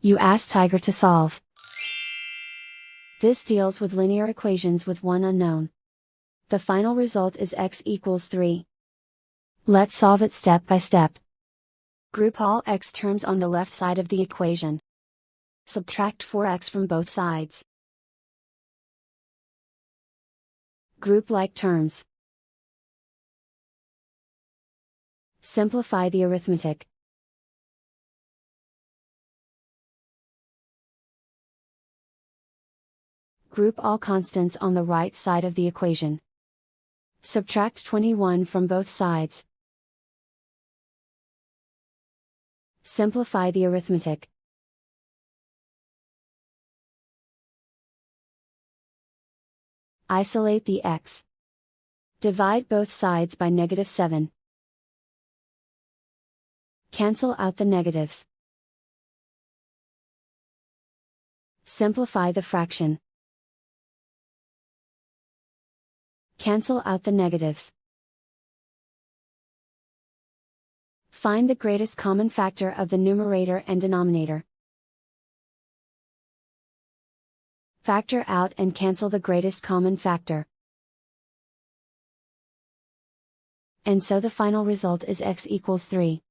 You ask Tiger to solve. This deals with linear equations with one unknown. The final result is x equals 3. Let's solve it step by step. Group all x terms on the left side of the equation. Subtract 4x from both sides. Group like terms. Simplify the arithmetic. Group all constants on the right side of the equation. Subtract 21 from both sides. Simplify the arithmetic. Isolate the x. Divide both sides by -7. Cancel out the negatives. Simplify the fraction. Cancel out the negatives. Find the greatest common factor of the numerator and denominator. Factor out and cancel the greatest common factor. And so the final result is x equals 3.